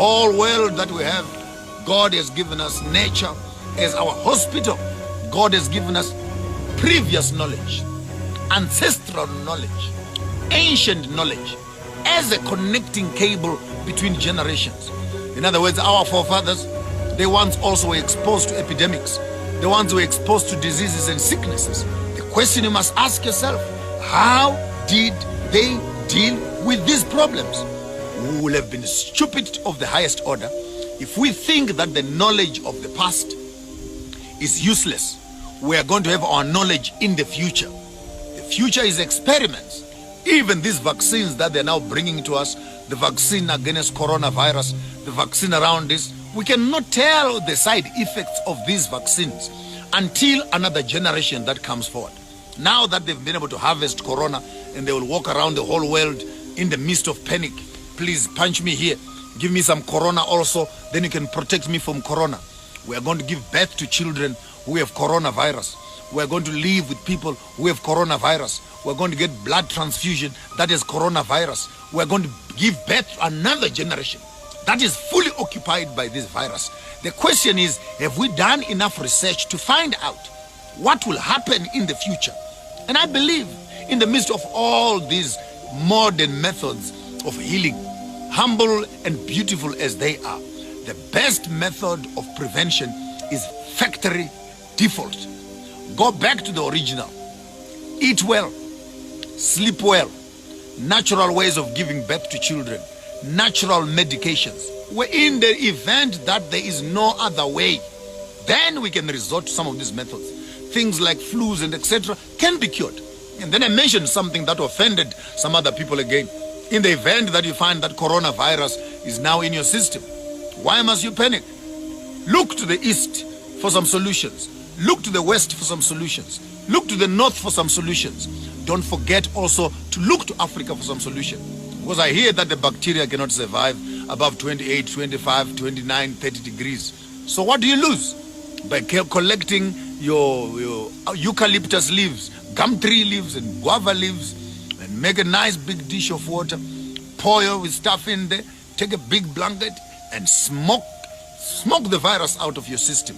whole world that we have, God has given us nature as our hospital. God has given us previous knowledge, ancestral knowledge, ancient knowledge as a connecting cable between generations. In other words, our forefathers, they once also were exposed to epidemics. The ones who were exposed to diseases and sicknesses. The question you must ask yourself, how did they deal with these problems? We will have been stupid of the highest order if we think that the knowledge of the past is useless. We are going to have our knowledge in the future. The future is experiments. Even these vaccines that they're now bringing to us, the vaccine against coronavirus, the vaccine around this, we cannot tell the side effects of these vaccines until another generation that comes forward. Now that they've been able to harvest corona and they will walk around the whole world in the midst of panic, please punch me here, give me some corona also, then you can protect me from corona. We are going to give birth to children who have coronavirus. We are going to live with people who have coronavirus. We are going to get blood transfusion that is coronavirus. We are going to give birth to another generation that is fully occupied by this virus. The question is, have we done enough research to find out what will happen in the future? And I believe in the midst of all these modern methods of healing, humble and beautiful as they are, the best method of prevention is factory default. Go back to the original. Eat well, sleep well, natural ways of giving birth to children, natural medications. We're in the event that there is no other way, then we can resort to some of these methods. Things like flus and etc. can be cured. And then I mentioned something that offended some other people again. In the event that you find that coronavirus is now in your system, why must you panic? Look to the east for some solutions. Look to the west for some solutions. Look to the north for some solutions. Don't forget also to look to Africa for some solution. Because I hear that the bacteria cannot survive above 28, 25, 29, 30 degrees. So what do you lose? By collecting your eucalyptus leaves, gum tree leaves and guava leaves, and make a nice big dish of water, pour your stuff in there, take a big blanket and smoke the virus out of your system.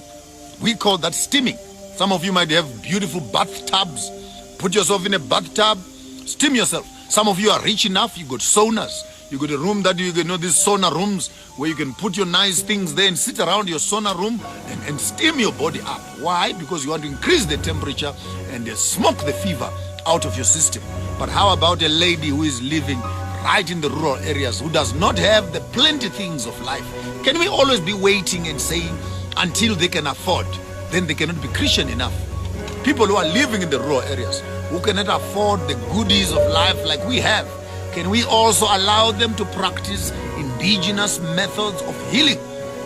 We call that steaming. Some of you might have beautiful bathtubs. Put yourself in a bathtub, steam yourself. Some of you are rich enough, you got saunas. You got a room that you know, these sauna rooms where you can put your nice things there and sit around your sauna room and steam your body up. Why? Because you want to increase the temperature and smoke the fever out of your system. But how about a lady who is living right in the rural areas, who does not have the plenty things of life? Can we always be waiting and saying until they can afford, then they cannot be Christian enough? People who are living in the rural areas, who cannot afford the goodies of life like we have, can we also allow them to practice indigenous methods of healing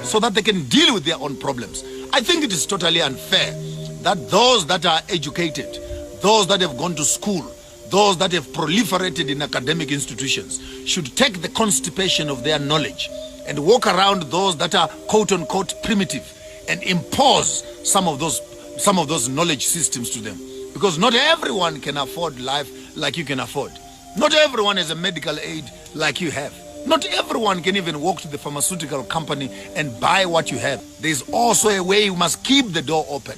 so that they can deal with their own problems? I think it is totally unfair that those that are educated, those that have gone to school, those that have proliferated in academic institutions should take the constipation of their knowledge and walk around those that are quote-unquote primitive and impose some of those knowledge systems to them. Because not everyone can afford life like you can afford. Not everyone has a medical aid like you have. Not everyone can even walk to the pharmaceutical company and buy what you have. There's also a way you must keep the door open.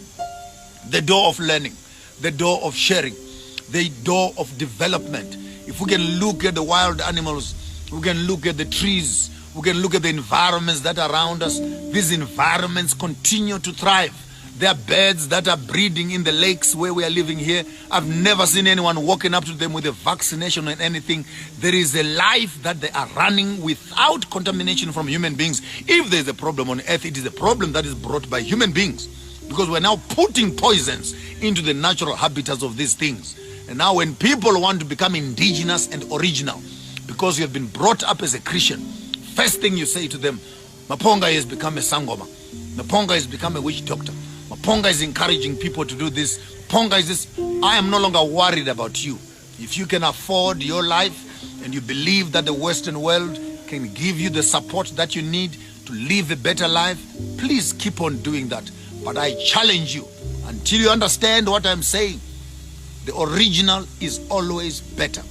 The door of learning, the door of sharing, the door of development. If we can look at the wild animals, we can look at the trees, we can look at the environments that are around us. These environments continue to thrive. There are birds that are breeding in the lakes where we are living here. I've never seen anyone walking up to them with a vaccination or anything. There is a life that they are running without contamination from human beings. If there's a problem on earth, it is a problem that is brought by human beings. Because we're now putting poisons into the natural habitats of these things. And now when people want to become indigenous and original, because you have been brought up as a Christian, first thing you say to them, Maponga has become a sangoma. Maponga has become a witch doctor. Maponga is encouraging people to do this. Maponga is this. I am no longer worried about you. If you can afford your life and you believe that the Western world can give you the support that you need to live a better life, please keep on doing that. But I challenge you, until you understand what I'm saying, the original is always better.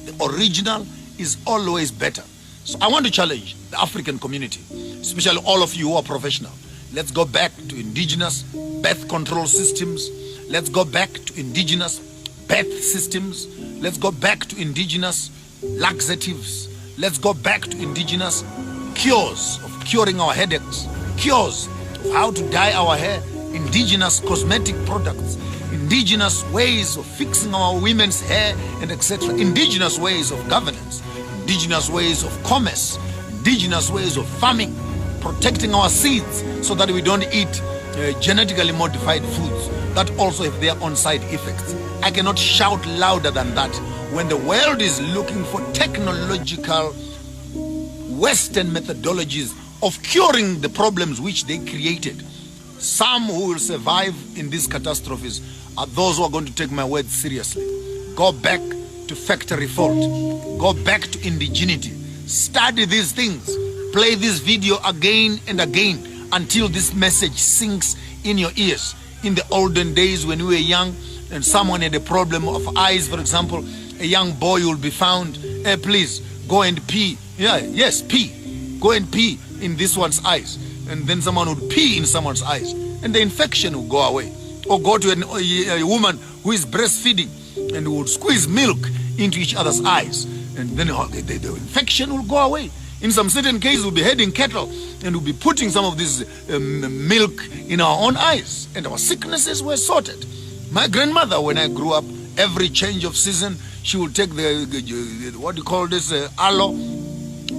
The original is always better. So I want to challenge the African community, especially all of you who are professional. Let's go back to indigenous birth control systems. Let's go back to indigenous birth systems. Let's go back to indigenous laxatives. Let's go back to indigenous cures of curing our headaches, cures of how to dye our hair, indigenous cosmetic products, indigenous ways of fixing our women's hair and etc., indigenous ways of governance, indigenous ways of commerce, indigenous ways of farming, protecting our seeds so that we don't eat genetically modified foods that also have their own side effects. I cannot shout louder than that when the world is looking for technological Western methodologies of curing the problems which they created. Some who will survive in these catastrophes are those who are going to take my words seriously. Go back to factory fault. Go back to indigeneity. Study these things. Play this video again and again until this message sinks in your ears. In the olden days when we were young and someone had a problem of eyes, for example, a young boy will be found, hey, please go and pee. Yeah, yes, pee. Go and pee in this one's eyes. And then someone would pee in someone's eyes and the infection would go away. Or go to a woman who is breastfeeding and would squeeze milk into each other's eyes, and then the infection will go away. In some certain cases, we'll be heading cattle and we'll be putting some of this milk in our own eyes, and our sicknesses were sorted. My grandmother, when I grew up, every change of season, she would take the what do you call this, aloe,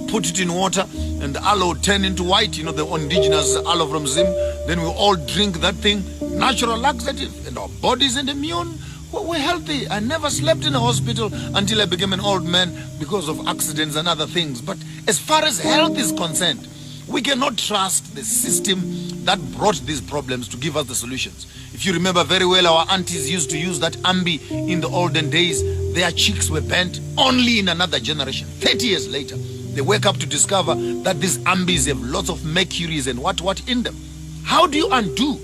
put it in water, and the aloe would turn into white, you know, the indigenous aloe from Zim. Then we all drink that thing, natural laxative, and our bodies and immune were healthy. I never slept in a hospital until I became an old man because of accidents and other things. But as far as health is concerned, we cannot trust the system that brought these problems to give us the solutions. If you remember very well, our aunties used to use that ambi in the olden days. Their cheeks were bent. Only in another generation, 30 years later, they wake up to discover that these ambis have lots of mercuries and what in them. How do you undo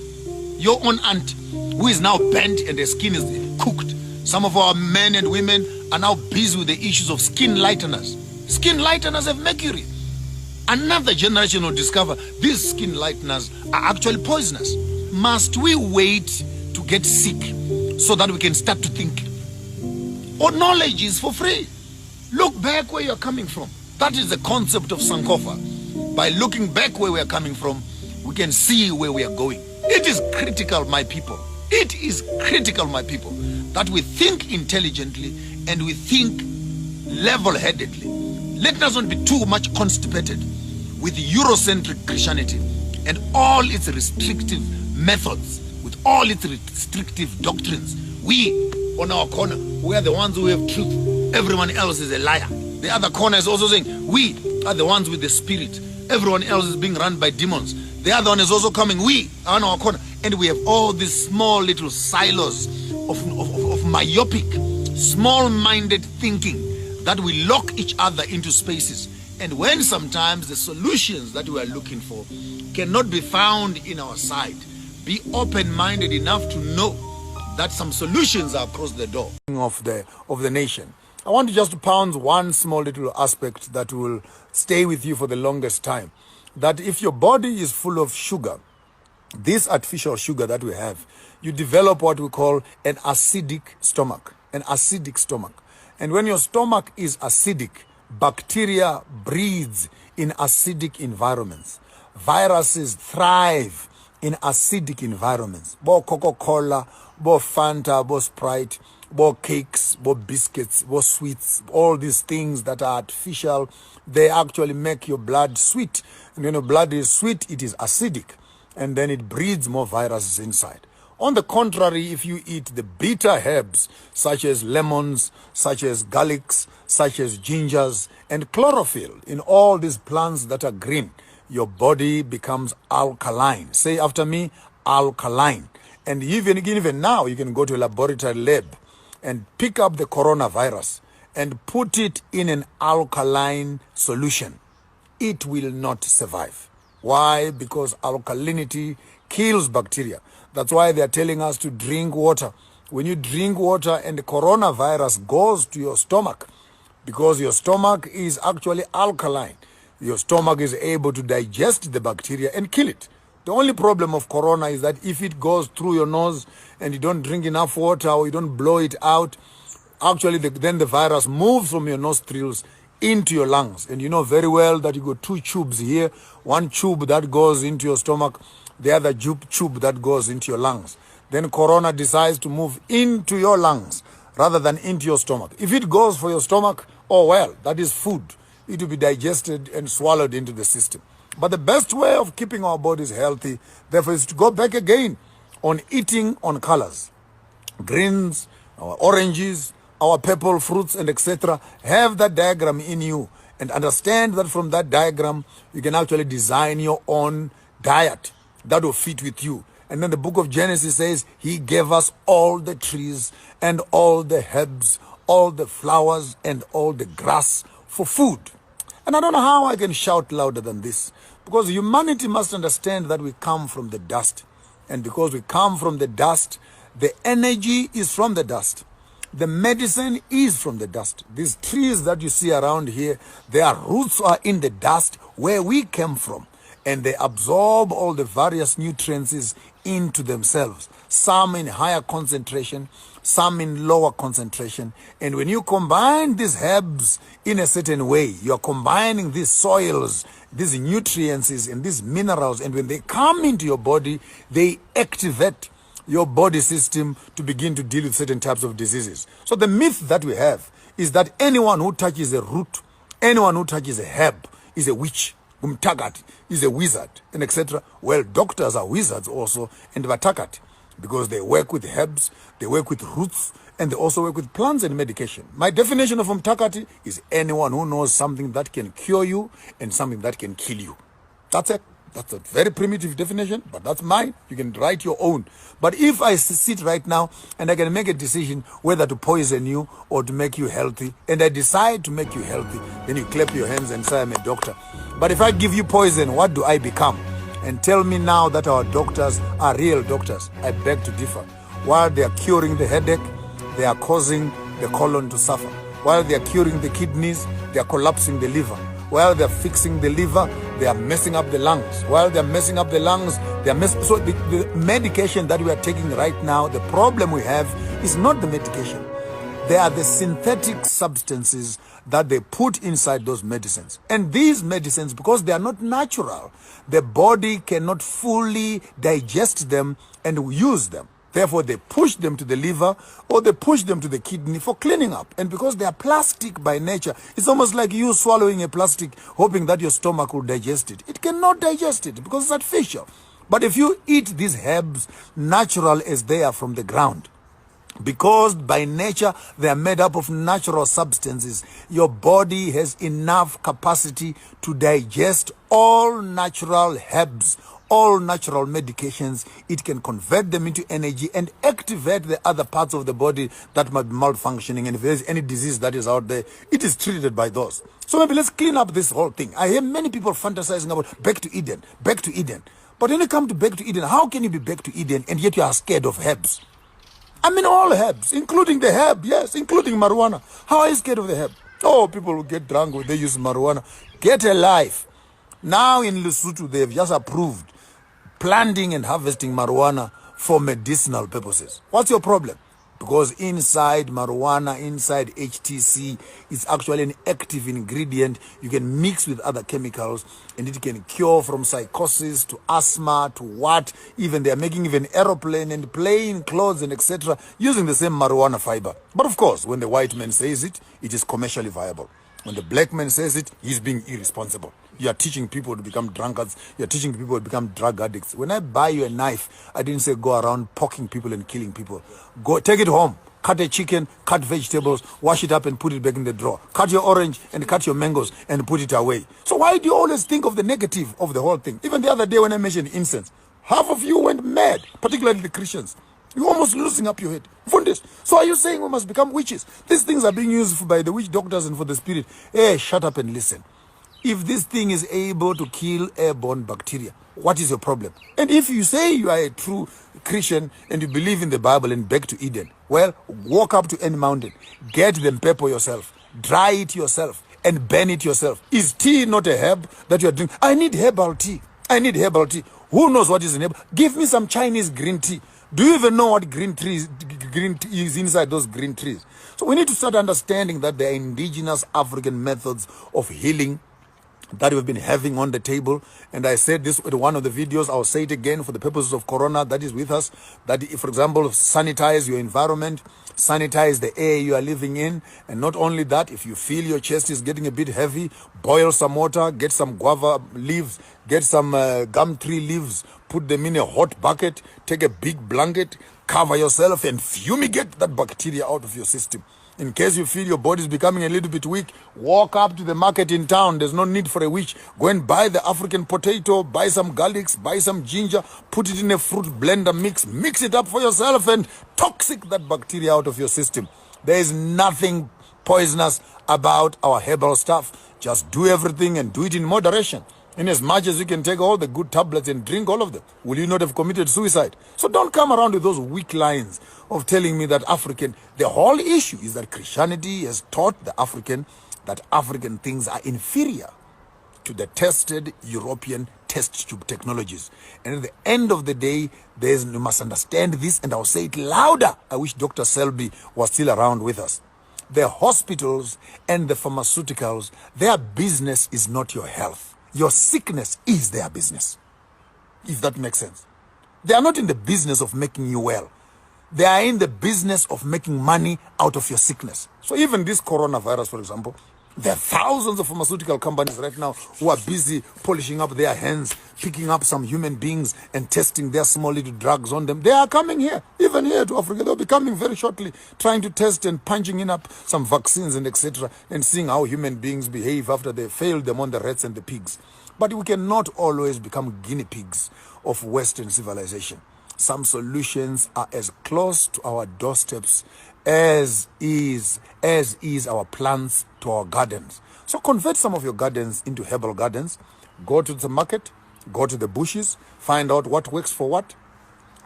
your own aunt who is now bent and the skin is cooked? Some of our men and women are now busy with the issues of skin lighteners. Skin lighteners have mercury. Another generation will discover these skin lighteners are actually poisonous. Must we wait to get sick so that we can start to think? Or knowledge is for free. Look back where you're coming from. That is the concept of Sankofa. By looking back where we are coming from, we can see where we are going. It is critical, my people. It is critical, my people, that we think intelligently and we think level-headedly. Let us not be too much constipated with Eurocentric Christianity and all its restrictive methods, with all its restrictive doctrines. We, on our corner, we are the ones who have truth. Everyone else is a liar. The other corner is also saying, we are the ones with the spirit. Everyone else is being run by demons. The other one is also coming. We are on our corner. And we have all these small little silos of myopic, small-minded thinking that we lock each other into spaces. And when sometimes the solutions that we are looking for cannot be found in our side, be open-minded enough to know that some solutions are across the door of the nation. I want to just pound one small little aspect that will stay with you for the longest time. That if your body is full of sugar, this artificial sugar that we have, you develop what we call an acidic stomach. An acidic stomach. And when your stomach is acidic, bacteria breeds in acidic environments. Viruses thrive in acidic environments. Bo Coca-Cola, bo Fanta, bo Sprite, bo cakes, bo biscuits, bo sweets, all these things that are artificial, they actually make your blood sweet. And when your blood is sweet, it is acidic. And then it breeds more viruses inside. On the contrary, if you eat the bitter herbs, such as lemons, such as garlics, such as gingers, and chlorophyll, in all these plants that are green, your body becomes alkaline. Say after me, alkaline. And even now, you can go to a laboratory lab and pick up the coronavirus and put it in an alkaline solution. It will not survive. Why? Because alkalinity kills bacteria. That's why they're telling us to drink water. When you drink water and the coronavirus goes to your stomach, because your stomach is actually alkaline, your stomach is able to digest the bacteria and kill it. The only problem of corona is that if it goes through your nose and you don't drink enough water or you don't blow it out, actually then the virus moves from your nostrils into your lungs. And you know very well that you got two tubes here, one tube that goes into your stomach, the other tube that goes into your lungs. Then corona decides to move into your lungs rather than into your stomach. If it goes for your stomach, oh well, that is food. It will be digested and swallowed into the system. But the best way of keeping our bodies healthy, therefore, is to go back again on eating on colors. Greens, our oranges, our purple fruits, and etc. Have that diagram in you and understand that from that diagram, you can actually design your own diet that will fit with you. And then the book of Genesis says, He gave us all the trees and all the herbs, all the flowers and all the grass for food. And I don't know how I can shout louder than this, because humanity must understand that we come from the dust. And because we come from the dust, the energy is from the dust. The medicine is from the dust. These trees that you see around here, their roots are in the dust where we came from. And they absorb all the various nutrients into themselves. Some in higher concentration, some in lower concentration. And when you combine these herbs in a certain way, you are combining these soils, these nutrients and these minerals. And when they come into your body, they activate your body system to begin to deal with certain types of diseases. So the myth that we have is that anyone who touches a root, anyone who touches a herb is a witch. Umtakati is a wizard, and etc. Well, doctors are wizards also, and vatakati, because they work with herbs, they work with roots, and they also work with plants and medication. My definition of umtakati is anyone who knows something that can cure you and something that can kill you. That's it. That's a very primitive definition, but that's mine. You can write your own. But if I sit right now and I can make a decision whether to poison you or to make you healthy, and I decide to make you healthy, then you clap your hands and say, I'm a doctor. But if I give you poison, what do I become? And tell me now that our doctors are real doctors. I beg to differ. While they are curing the headache, they are causing the colon to suffer. While they are curing the kidneys, they are collapsing the liver. While they're fixing the liver, they are messing up the lungs. While they're messing up the lungs, they are messing. So the medication that we are taking right now, the problem we have is not the medication. They are the synthetic substances that they put inside those medicines. And these medicines, because they are not natural, the body cannot fully digest them and use them. Therefore, they push them to the liver or they push them to the kidney for cleaning up. And because they are plastic by nature, it's almost like you swallowing a plastic, hoping that your stomach will digest it. It cannot digest it because it's artificial. But if you eat these herbs natural as they are from the ground, because by nature they are made up of natural substances, your body has enough capacity to digest all natural herbs, all natural medications. It can convert them into energy and activate the other parts of the body that might be malfunctioning. And if there's any disease that is out there, it is treated by those. So maybe let's clean up this whole thing. I hear many people fantasizing about back to Eden, back to Eden. But when you come to back to Eden, how can you be back to Eden and yet you are scared of herbs? I mean all herbs, including the herb, yes, including marijuana. How are you scared of the herb? Oh, people will get drunk when they use marijuana. Get a life. Now in Lesotho, they have just approved planting and harvesting marijuana for medicinal purposes. What's your problem? Because inside marijuana, inside HTC, is actually an active ingredient you can mix with other chemicals, and it can cure from psychosis to asthma to what. Even they are making even aeroplane and plane clothes and etc. using the same marijuana fiber. But of course, when the white man says it, it is commercially viable. When the black man says it, he's being irresponsible. You are teaching people to become drunkards. You are teaching people to become drug addicts. When I buy you a knife, I didn't say go around poking people and killing people. Go take it home. Cut a chicken, cut vegetables, wash it up and put it back in the drawer. Cut your orange and cut your mangoes and put it away. So why do you always think of the negative of the whole thing? Even the other day when I mentioned incense, half of you went mad, particularly the Christians. You're almost losing up your head. Fundis. So are you saying we must become witches? These things are being used by the witch doctors and for the spirit. Hey, shut up and listen. If this thing is able to kill airborne bacteria, what is your problem? And if you say you are a true Christian and you believe in the Bible and back to Eden, well, walk up to any mountain, get them pepper yourself, dry it yourself, and burn it yourself. Is tea not a herb that you are drinking? I need herbal tea. I need herbal tea. Who knows what is in herbal? Give me some Chinese green tea. Do you even know what green tea is inside those green trees? So we need to start understanding that there are indigenous African methods of healing that we've been having on the table. And I said this in one of the videos, I'll say it again for the purposes of corona that is with us, that if, for example, sanitize your environment, sanitize the air you are living in. And not only that, if you feel your chest is getting a bit heavy, boil some water, get some guava leaves, get some gum tree leaves, put them in a hot bucket, take a big blanket, cover yourself and fumigate that bacteria out of your system. In case you feel your body is becoming a little bit weak, walk up to the market in town. There's no need for a witch. Go and buy the African potato, buy some garlics, buy some ginger, put it in a fruit blender mix it up for yourself and toxic that bacteria out of your system. There is nothing poisonous about our herbal stuff. Just do everything and do it in moderation. In as much as you can take all the good tablets and drink all of them, will you not have committed suicide? So don't come around with those weak lines of telling me that the whole issue is that Christianity has taught the African that African things are inferior to the tested European test tube technologies. And at the end of the day, you must understand this, and I'll say it louder. I wish Dr. Selby was still around with us. The hospitals and the pharmaceuticals, their business is not your health. Your sickness is their business, if that makes sense. They are not in the business of making you well. They are in the business of making money out of your sickness. So even this coronavirus, for example, there are thousands of pharmaceutical companies right now who are busy polishing up their hands, picking up some human beings and testing their small little drugs on them. They are coming here, even here to Africa. They'll be coming very shortly, trying to test and punching in up some vaccines and etc. and seeing how human beings behave after they failed them on the rats and the pigs. But we cannot always become guinea pigs of Western civilization. Some solutions are as close to our doorsteps as is our plants to our gardens. So convert some of your gardens into herbal gardens. Go to the market, go to the bushes, find out what works for what.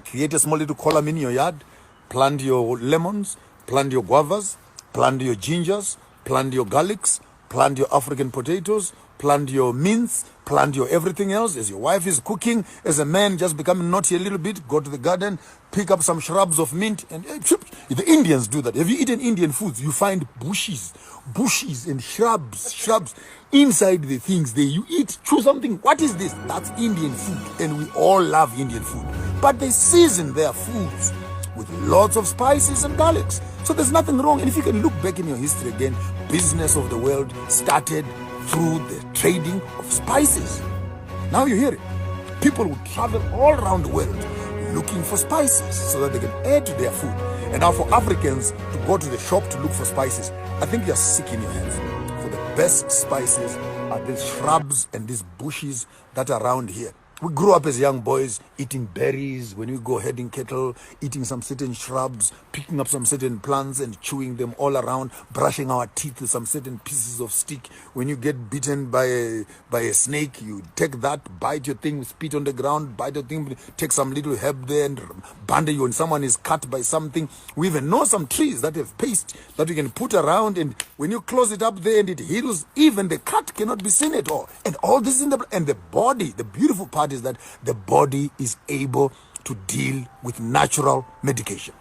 Create a small little column in your yard. Plant your lemons, plant your guavas, plant your gingers, plant your garlics, plant your African potatoes, plant your mince, plant your everything else. As your wife is cooking, as a man just becoming naughty a little bit, go to the garden, pick up some shrubs of mint. And the Indians do that. Have you eaten Indian foods? You find bushes and shrubs inside the things. You eat, chew something. What is this? That's Indian food. And we all love Indian food. But they season their foods with lots of spices and garlics. So there's nothing wrong. And if you can look back in your history again, business of the world started through the trading of spices. Now you hear it. People would travel all around the world looking for spices so that they can add to their food. And now for Africans to go to the shop to look for spices, I think you're sick in your heads. For the best spices are these shrubs and these bushes that are around here. We grew up as young boys eating berries when we go heading cattle, eating some certain shrubs, picking up some certain plants and chewing them all around, brushing our teeth with some certain pieces of stick. When you get bitten by a snake, you take that, bite your thing, spit on the ground, bite your thing, take some little herb there and bandage you when someone is cut by something. We even know some trees that have paste that you can put around, and when you close it up there and it heals, even the cut cannot be seen at all. And all this in the body, the beautiful part is that the body is able to deal with natural medication.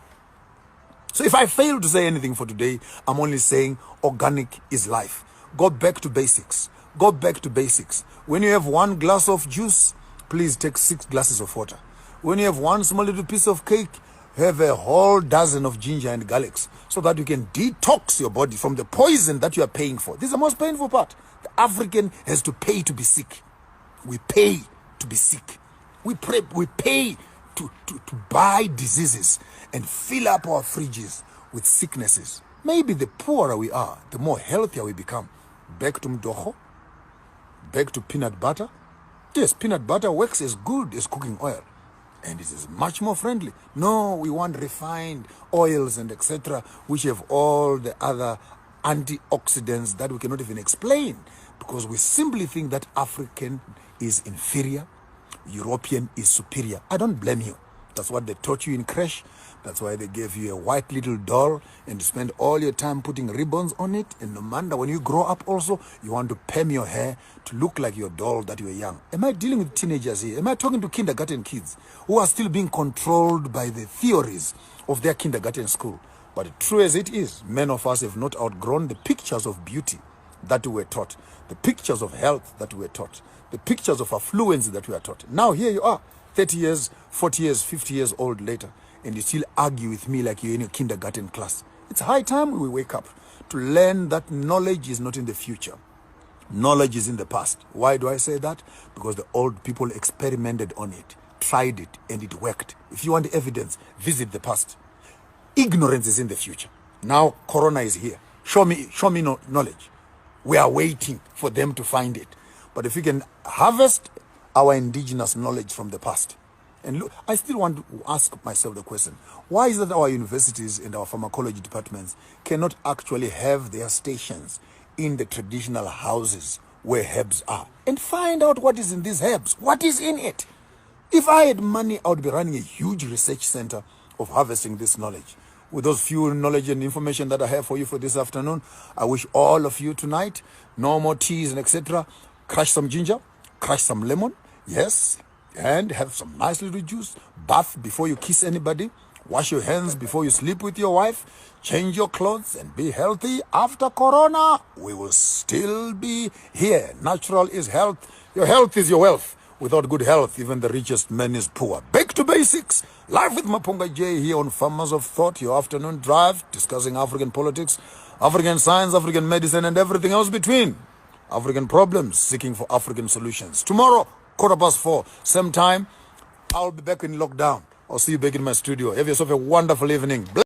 So if I fail to say anything for today, I'm only saying organic is life. Go back to basics. Go back to basics. When you have 1 glass of juice, please take 6 glasses of water. When you have 1 small little piece of cake, have a whole dozen of ginger and garlics so that you can detox your body from the poison that you are paying for. This is the most painful part. The African has to pay to be sick. We pay to be sick. We pay to buy diseases and fill up our fridges with sicknesses. Maybe the poorer we are, the more healthier we become. Back to mdoho, back to peanut butter. Yes, peanut butter works as good as cooking oil, and it is much more friendly. No, we want refined oils and etc., which have all the other antioxidants that we cannot even explain, because we simply think that African is inferior, European is superior. I don't blame you. That's what they taught you in creche. That's why they gave you a white little doll and you spend all your time putting ribbons on it. And no matter when you grow up also, you want to perm your hair to look like your doll that you were young. Am I dealing with teenagers here? Am I talking to kindergarten kids who are still being controlled by the theories of their kindergarten school? But true as it is, many of us have not outgrown the pictures of beauty that we were taught, the pictures of health that we were taught, the pictures of affluence that we are taught. Now here you are, 30 years, 40 years, 50 years old later, and you still argue with me like you're in a kindergarten class. It's high time we wake up to learn that knowledge is not in the future. Knowledge is in the past. Why do I say that? Because the old people experimented on it, tried it, and it worked. If you want evidence, visit the past. Ignorance is in the future. Now Corona is here. Show me knowledge. We are waiting for them to find it. But if we can harvest our indigenous knowledge from the past. And look, I still want to ask myself the question, why is it that our universities and our pharmacology departments cannot actually have their stations in the traditional houses where herbs are and find out what is in these herbs? What is in it? If I had money, I would be running a huge research center of harvesting this knowledge. With those few knowledge and information that I have for you for this afternoon, I wish all of you tonight, no more teas and etc. Crush some ginger, crush some lemon, yes, and have some nice little juice. Bath before you kiss anybody. Wash your hands before you sleep with your wife. Change your clothes and be healthy. After Corona, we will still be here. Natural is health. Your health is your wealth. Without good health, even the richest man is poor. Back to basics. Live with Mapunga J here on Farmers of Thought, your afternoon drive, discussing African politics, African science, African medicine, and everything else between. African problems, seeking for African solutions. Tomorrow, 4:15, same time, I'll be back in lockdown. I'll see you back in my studio. Have yourself a wonderful evening.